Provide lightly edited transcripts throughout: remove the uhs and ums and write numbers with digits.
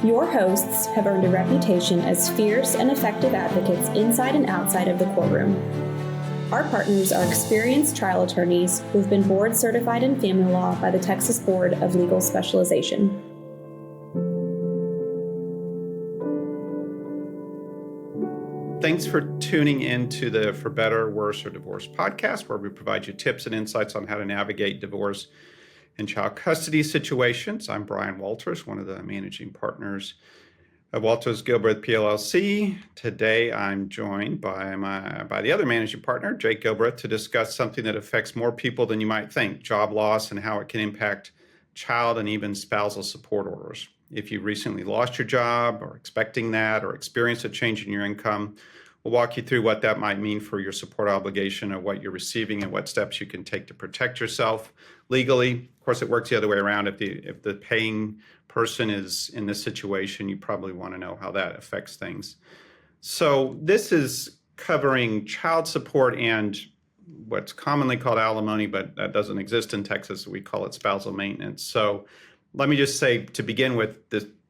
Your hosts have earned a reputation as fierce and effective advocates inside and outside of the courtroom. Our partners are experienced trial attorneys who've been board certified in family law by the Texas Board of Legal Specialization. Thanks for tuning in to the For Better, Worse, or Divorce podcast, where we provide you tips and insights on how to navigate divorce and child custody situations. I'm Brian Walters, one of the managing partners of Walters Gilbreath PLLC. Today, I'm joined by the other managing partner, Jake Gilbreath, to discuss something that affects more people than you might think: job loss and how it can impact child and even spousal support orders. If you recently lost your job or expecting that or experienced a change in your income, we'll walk you through what that might mean for your support obligation and what you're receiving and what steps you can take to protect yourself legally. Of course, it works the other way around. If the paying person is in this situation, you probably want to know how that affects things. So this is covering child support and what's commonly called alimony, but that doesn't exist in Texas. We call it spousal maintenance. So let me just say, to begin with,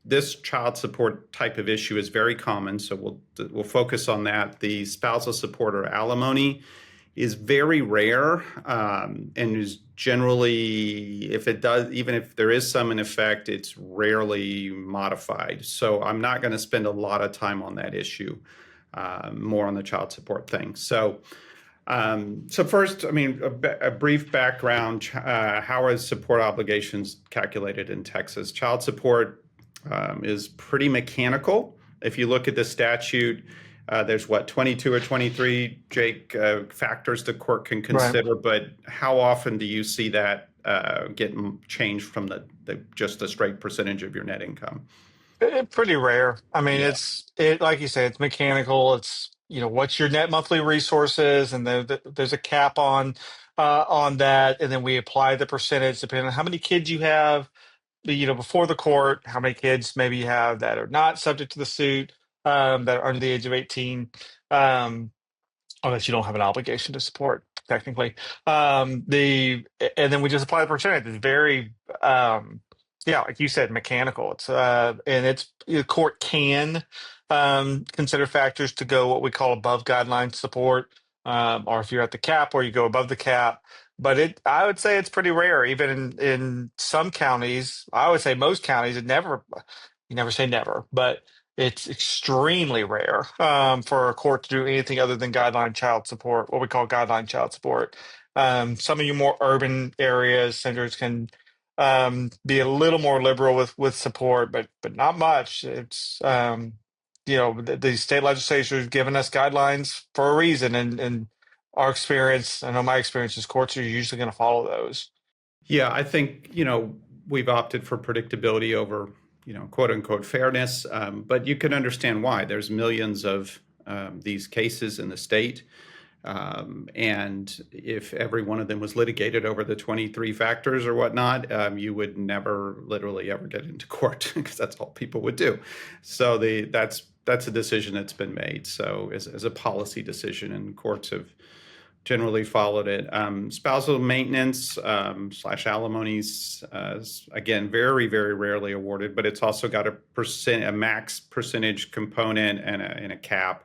this child support type of issue is very common, so we'll focus on that. The spousal support or alimony is very rare, and is generally, if it does, even if there is some in effect, it's rarely modified. So I'm not going to spend a lot of time on that issue, more on the child support thing. So first, a brief background. How is support obligations calculated in Texas? Child support is pretty mechanical. If you look at the statute, there's 22 or 23, Jake, factors the court can consider. Right. But how often do you see that get changed from just the straight percentage of your net income? Pretty rare. It's like you say, it's mechanical. It's, what's your net monthly resources, and there's a cap on that, and then we apply the percentage depending on how many kids you have, before the court, how many kids maybe you have that are not subject to the suit, that are under the age of 18, unless you don't have an obligation to support, technically. And then we just apply the percentage. It's very, like you said, mechanical. It's the court can consider factors to go what we call above guideline support, or if you're at the cap or you go above the cap. But I would say it's pretty rare. Even in some counties, I would say most counties, you never say never, but it's extremely rare for a court to do anything other than guideline child support, what we call guideline child support. Some of your more urban areas, centers can be a little more liberal with support, but not much. It's the state legislature has given us guidelines for a reason, and our experience, I know my experience is courts are usually going to follow those. Yeah, I think we've opted for predictability over quote unquote fairness, but you can understand why. There's millions of these cases in the state. And if every one of them was litigated over the 23 factors or whatnot, you would never literally ever get into court, because that's all people would do. So that's a decision that's been made. So as a policy decision, and courts have generally followed it. Spousal maintenance / alimonies, again, very, very rarely awarded, but it's also got a max percentage component and a cap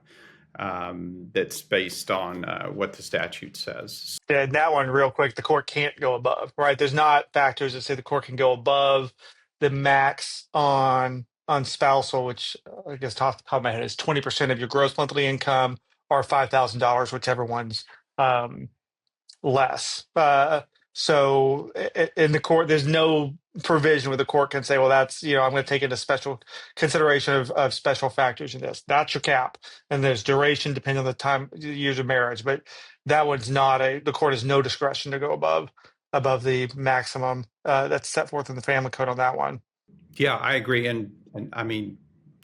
that's based on what the statute says. Yeah, that one, real quick, the court can't go above, right? There's not factors that say the court can go above the max on spousal, which I guess off the top of my head is 20% of your gross monthly income, or $5,000, whichever one's less. So in the court, there's no provision where the court can say, well, that's, I'm going to take into special consideration of special factors in this. That's your cap. And there's duration depending on the time, years of marriage. But that one's not the court has no discretion to go above the maximum that's set forth in the family code on that one. Yeah, I agree. And I mean,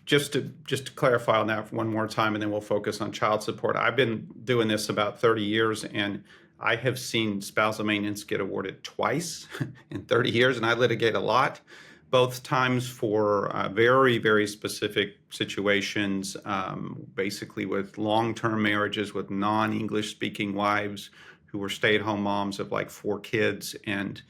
just to clarify on that one more time, and then we'll focus on child support. I've been doing this about 30 years, and I have seen spousal maintenance get awarded twice in 30 years, and I litigate a lot, both times for very, very specific situations, basically with long-term marriages with non-English speaking wives who were stay-at-home moms of like 4 kids. And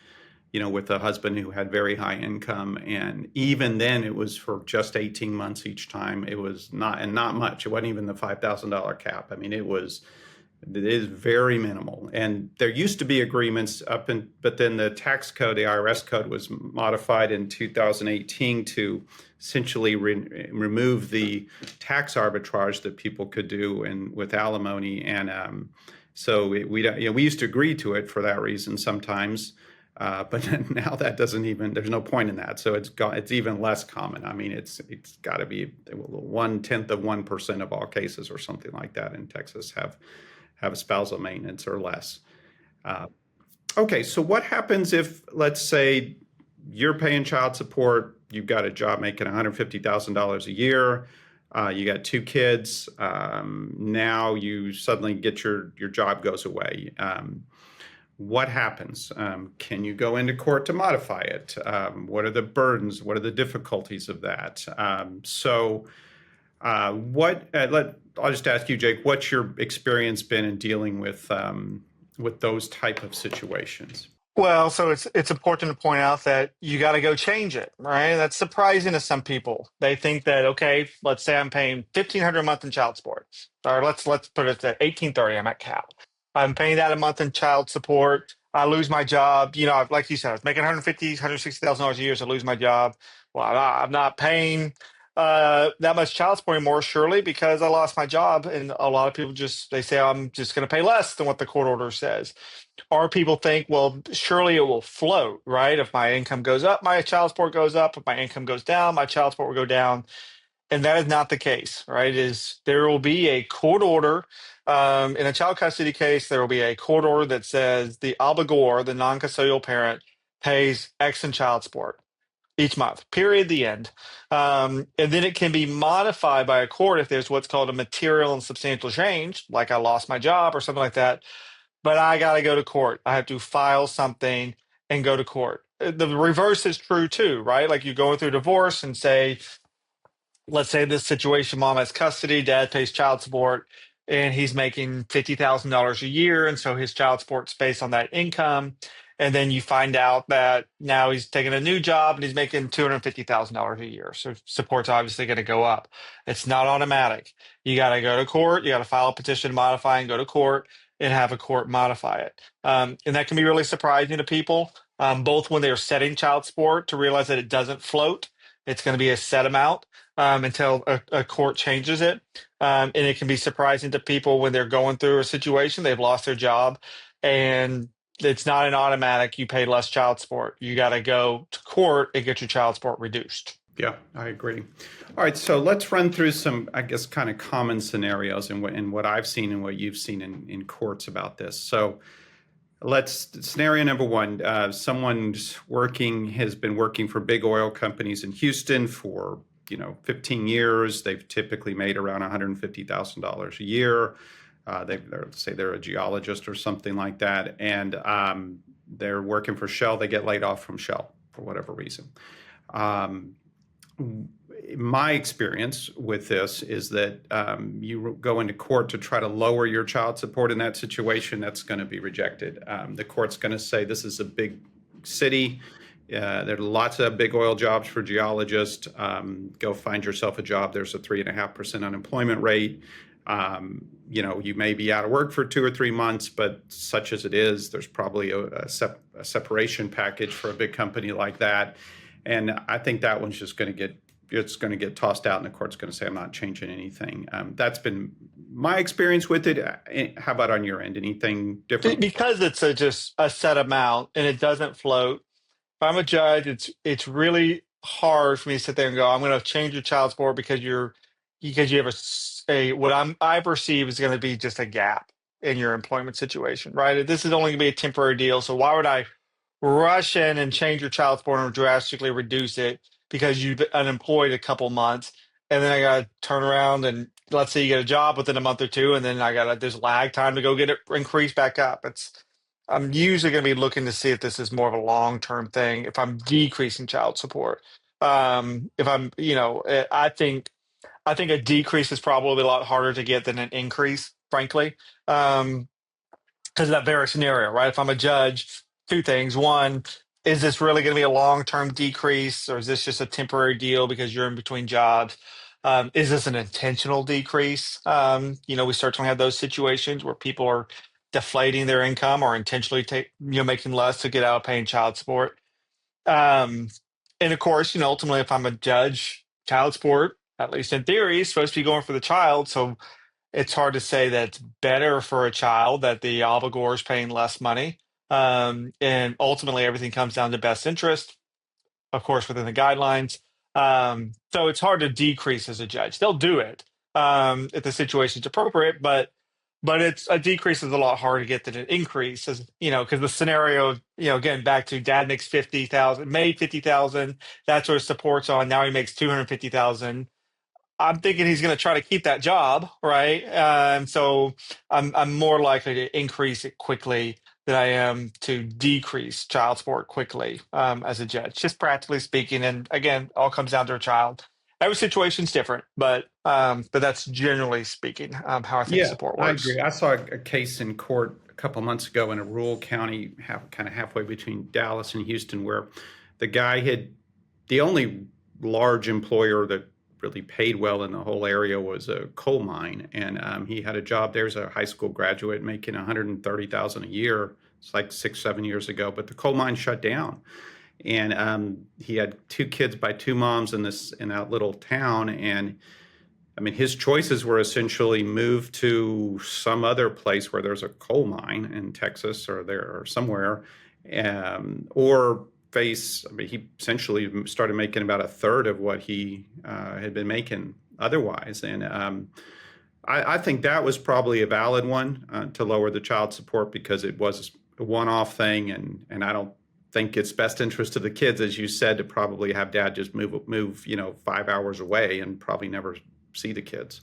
with a husband who had very high income. And even then it was for just 18 months each time. It was not much. It wasn't even the $5,000 cap. I mean, it is very minimal. And there used to be agreements but then the tax code, the IRS code, was modified in 2018 to essentially remove the tax arbitrage that people could do with alimony. And so we used to agree to it for that reason sometimes. But now that there's no point in that. So it's even less common. I mean, it's got to be 1/10 of 1% of all cases or something like that in Texas have a spousal maintenance or less. Okay, so what happens if, let's say, you're paying child support, you've got a job making $150,000 a year, you got 2 kids, now you suddenly get your job goes away. What happens? Can you go into court to modify it? What are the burdens? What are the difficulties of that? I'll just ask you, Jake, what's your experience been in dealing with those type of situations? Well, so it's important to point out that you got to go change it, right? That's surprising to some people. They think that, okay, let's say I'm paying $1,500 a month in child support, or let's put it at $1,830. I'm at cap. I'm paying that a month in child support. I lose my job. Like you said, I was making $160,000 a year, so I lose my job. Well, I'm not paying that much child support anymore, surely, because I lost my job. And a lot of people they say, I'm just going to pay less than what the court order says. Or people think, well, surely it will float, right? If my income goes up, my child support goes up. If my income goes down, my child support will go down. And that is not the case, right? There will be a court order in a child custody case. There will be a court order that says the obligor, the non-custodial parent, pays X in child support each month. Period. The end. And then it can be modified by a court if there's what's called a material and substantial change, like I lost my job or something like that. But I got to go to court. I have to file something and go to court. The reverse is true too, right? Like you go through divorce and say, let's say this situation, mom has custody, dad pays child support, and he's making $50,000 a year. And so his child support's based on that income. And then you find out that now he's taking a new job and he's making $250,000 a year. So support's obviously going to go up. It's not automatic. You got to go to court. You got to file a petition to modify and go to court and have a court modify it. And that can be really surprising to people, both when they're setting child support to realize that it doesn't float. It's going to be a set amount until a court changes it. And it can be surprising to people when they're going through a situation, they've lost their job, and it's not an automatic, you pay less child support. You got to go to court and get your child support reduced. Yeah, I agree. All right, so let's run through some, I guess, kind of common scenarios and what I've seen and what you've seen in courts about this. So scenario number 1, someone's has been working for big oil companies in Houston for 15 years. They've typically made around $150,000 a year. Say they're a geologist or something like that, and they're working for Shell. They get laid off from Shell for whatever reason. My experience with this is that you go into court to try to lower your child support in that situation. That's going to be rejected. The court's going to say this is a big city. There are lots of big oil jobs for geologists. Go find yourself a job. There's a 3.5% unemployment rate. You may be out of work for 2 or 3 months, but such as it is, there's probably a separation package for a big company like that. And I think that one's just going to get tossed out, and the court's going to say, I'm not changing anything. That's been my experience with it. How about on your end? Anything different? Because it's just a set amount and it doesn't float. If I'm a judge, it's really hard for me to sit there and go, I'm going to change your child support because you have I perceive is going to be just a gap in your employment situation, right? This is only going to be a temporary deal. So why would I rush in and change your child support and drastically reduce it because you've been unemployed a couple months, and then I got to turn around and let's say you get a job within a month or two, and then there's lag time to go get it increased back up. I'm usually going to be looking to see if this is more of a long-term thing. If I'm decreasing child support, if I'm, I think a decrease is probably a lot harder to get than an increase, frankly, because of that very scenario, right? If I'm a judge, 2 things. One, is this really going to be a long-term decrease, or is this just a temporary deal because you're in between jobs? Is this an intentional decrease? We certainly have those situations where people are deflating their income or intentionally making less to get out of paying child support. Um, and of course, ultimately, if I'm a judge, child support, at least in theory, is supposed to be going for the child. So it's hard to say that it's better for a child that the obligor is paying less money. And ultimately, everything comes down to best interest, of course, within the guidelines. So it's hard to decrease as a judge. They'll do it if the situation's appropriate, but it's a decrease is a lot harder to get than an increase, as because the scenario, again, back to dad makes 50,000, made 50,000. That's what his support's on. Now he makes 250,000. I'm thinking he's going to try to keep that job, right? So I'm more likely to increase it quickly than I am to decrease child support quickly as a judge, just practically speaking. And again, all comes down to a child. Every situation's different, but that's generally speaking how I think Yeah, support I works. agree. I saw a case in court a couple months ago in a rural county, kind of halfway between Dallas and Houston, where the guy had the only large employer that really paid well in the whole area was a coal mine, and he had a job there as a high school graduate making 130,000 a year. It's like 6, 7 years ago, but the coal mine shut down, and he had two kids by two moms in that little town, and I mean, his choices were essentially move to some other place where there's a coal mine in Texas or there or somewhere, or face. I mean, he essentially started making about a third of what he had been making otherwise, and I think that was probably a valid one to lower the child support because it was a one-off thing, and I don't think it's best interest of the kids, as you said, to probably have dad just move 5 hours away and probably never see the kids.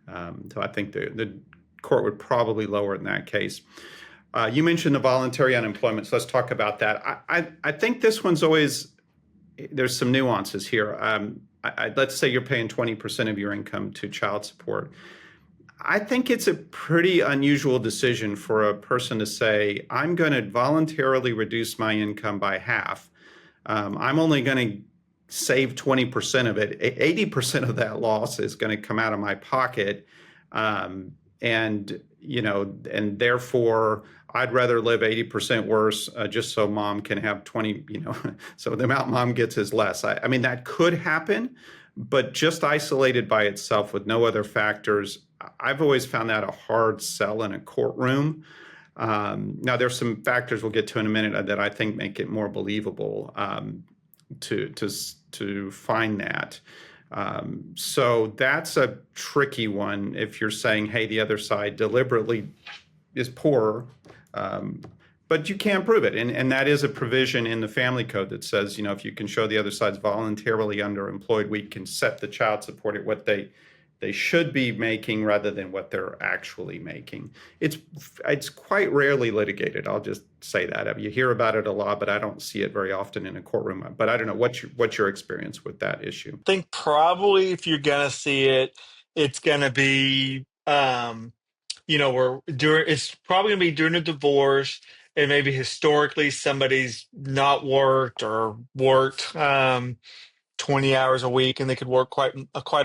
So I think the court would probably lower it in that case. You mentioned the voluntary unemployment, so let's talk about that. I think this one's always, there's some nuances here. Let's say you're paying 20% of your income to child support. I think it's a pretty unusual decision for a person to say, I'm going to voluntarily reduce my income by half. I'm only going to save 20% of it. 80% of that loss is going to come out of my pocket. And therefore I'd rather live 80% worse just so mom can have 20, so the amount mom gets is less. I mean, that could happen, but just isolated by itself with no other factors, I've always found that a hard sell in a courtroom. Now, there's some factors we'll get to in a minute that I think make it more believable to find that. So that's a tricky one if you're saying, hey, the other side deliberately is poor, but you can't prove it. And that is a provision in the family code that says, if you can show the other side's voluntarily underemployed, we can set the child support at what they should be making rather than what they're actually making. It's quite rarely litigated. I'll just say that. You hear about it a lot, but I don't see it very often in a courtroom. But I don't know, what's your experience with that issue? I think probably if you're gonna see it, it's gonna be it's probably gonna be during a divorce, and maybe historically somebody's not worked or worked 20 hours a week, and they could work quite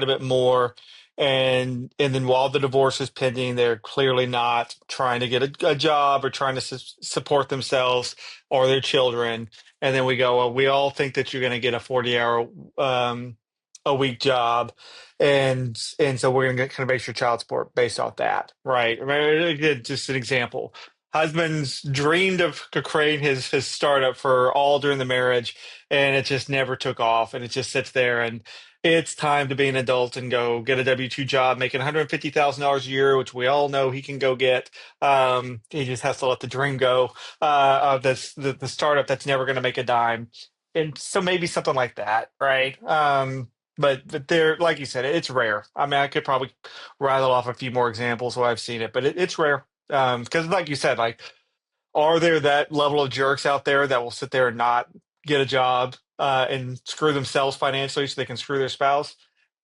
a bit more. And then while the divorce is pending, they're clearly not trying to get a job or trying to support themselves or their children. And then we go, well, we all think that you're going to get a 40-hour a week job, and so we're going to kind of base your child support based off that, right? I mean, again, just an example. Husband's dreamed of creating his startup for all during the marriage, and it just never took off, and it just sits there. And it's time to be an adult and go get a W-2 job making $150,000 a year, which we all know he can go get. He just has to let the dream go of the startup that's never going to make a dime. And so maybe something like that, right? But there, like you said, it's rare. I mean, I could probably rattle off a few more examples where I've seen it, but it's rare. Because like you said, like, are there that level of jerks out there that will sit there and not get a job and screw themselves financially so they can screw their spouse?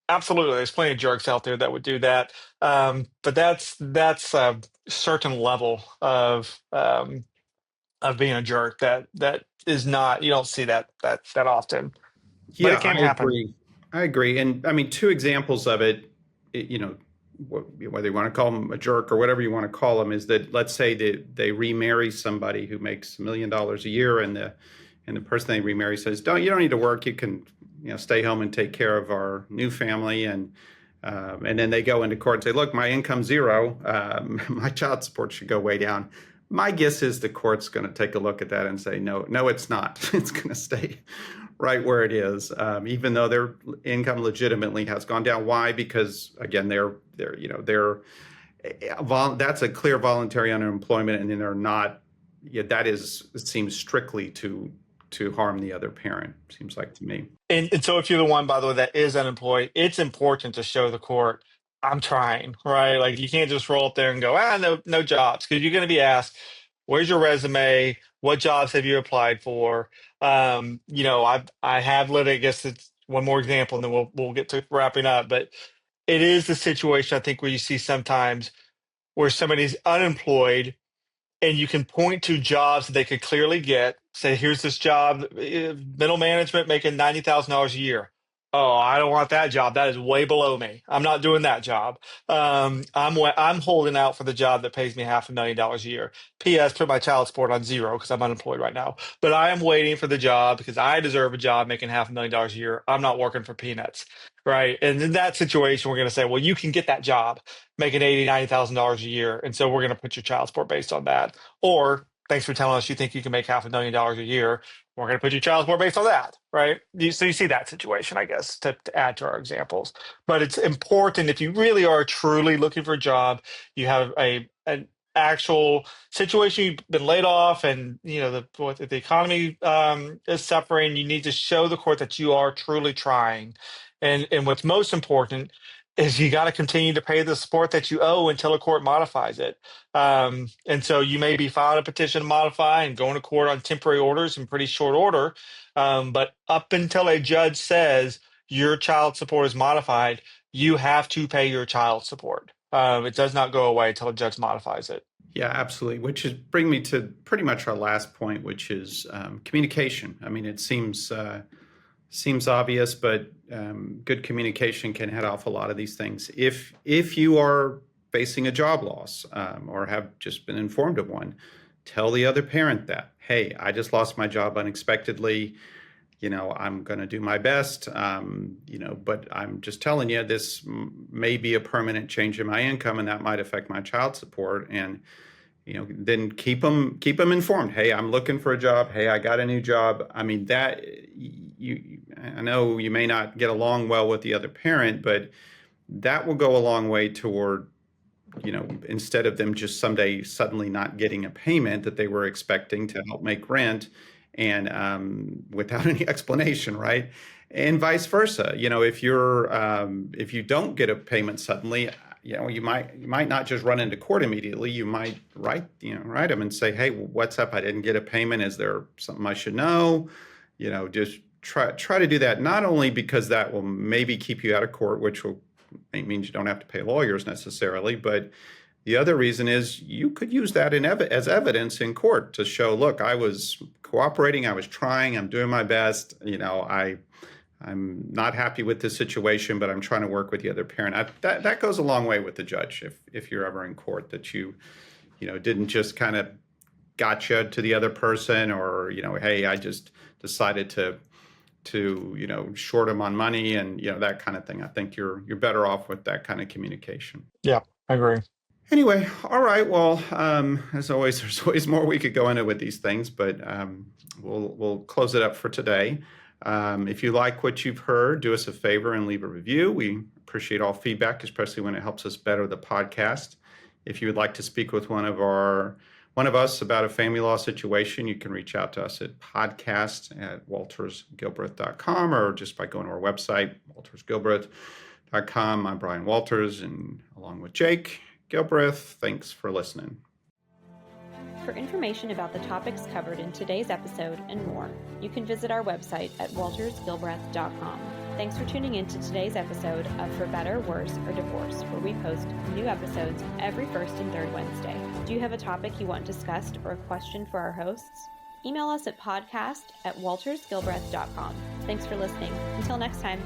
Absolutely. There's plenty of jerks out there that would do that. But that's a certain level of of being a jerk that is not, you don't see that often, but Yeah, it can I happen. agree. I agree. And I mean, two examples of it, whether you want to call them a jerk or whatever you want to call them, is that let's say they remarry somebody who makes $1 million a year, and the person they remarry says, you don't need to work. You can, stay home and take care of our new family. And then they go into court and say, look, my income's zero. My child support should go way down. My guess is the court's going to take a look at that and say, no, it's not. It's going to stay right where it is, even though their income legitimately has gone down. Why? Because again, that's a clear voluntary unemployment, and then they're not. Yeah, it seems strictly to harm the other parent. Seems like to me. And so if you're the one, by the way, that is unemployed, it's important to show the court, I'm trying, right? Like you can't just roll up there and go, no jobs, because you're going to be asked, where's your resume? What jobs have you applied for? I have lit. I guess it's one more example, and then we'll get to wrapping up. But it is the situation I think where you see sometimes where somebody's unemployed and you can point to jobs that they could clearly get. Say, here's this job, middle management making $90,000 a year. Oh, I don't want that job. That is way below me. I'm not doing that job. I'm holding out for the job that pays me $500,000 a year. P.S. Put my child support on zero because I'm unemployed right now. But I am waiting for the job because I deserve a job making $500,000 a year. I'm not working for peanuts, right? And in that situation, we're going to say, well, you can get that job making $90,000 a year, and so we're going to put your child support based on that. Or thanks for telling us you think you can make $500,000 a year. We're going to put your child support based on that, right? So you see that situation, I guess, to add to our examples. But it's important if you really are truly looking for a job, you have an actual situation, you've been laid off, and the economy is suffering. You need to show the court that you are truly trying, and what's most important is you got to continue to pay the support that you owe until a court modifies it. And so you may be filing a petition to modify and going to court on temporary orders in pretty short order. But up until a judge says your child support is modified, you have to pay your child support. It does not go away until a judge modifies it. Yeah, absolutely. Which is bring me to pretty much our last point, which is communication. I mean, it seems obvious, but good communication can head off a lot of these things. If you are facing a job loss or have just been informed of one, tell the other parent that, hey, I just lost my job unexpectedly. I'm going to do my best, but I'm just telling you, this may be a permanent change in my income, and that might affect my child support. And then keep them informed. Hey, I'm looking for a job. Hey, I got a new job. I mean, I know you may not get along well with the other parent, but that will go a long way toward, instead of them just someday suddenly not getting a payment that they were expecting to help make rent, and without any explanation, right? And vice versa. If you don't get a payment suddenly, you might not just run into court immediately. You might write them and say, hey, what's up? I didn't get a payment. Is there something I should know? Just try to do that. Not only because that will maybe keep you out of court, which means you don't have to pay lawyers necessarily, but the other reason is you could use that as evidence in court to show, look, I was cooperating, I was trying, I'm doing my best. I'm not happy with this situation, but I'm trying to work with the other parent. That goes a long way with the judge if you're ever in court, that you didn't just kind of gotcha to the other person, or hey, I just decided to short them on money, and that kind of thing. I think you're better off with that kind of communication. Yeah, I agree. Anyway, all right. Well, as always, there's always more we could go into with these things, but we'll close it up for today. If you like what you've heard, do us a favor and leave a review. We appreciate all feedback, especially when it helps us better the podcast. If you would like to speak with one of us about a family law situation, you can reach out to us at podcast@waltersgilbreath.com, or just by going to our website, waltersgilbreath.com. I'm Brian Walters, and along with Jake Gilbreath, thanks for listening. For information about the topics covered in today's episode and more, you can visit our website at waltersgilbreath.com. Thanks for tuning in to today's episode of For Better, Worse, or Divorce, where we post new episodes every first and third Wednesday. Do you have a topic you want discussed or a question for our hosts? Email us at podcast@waltersgilbreath.com. Thanks for listening. Until next time.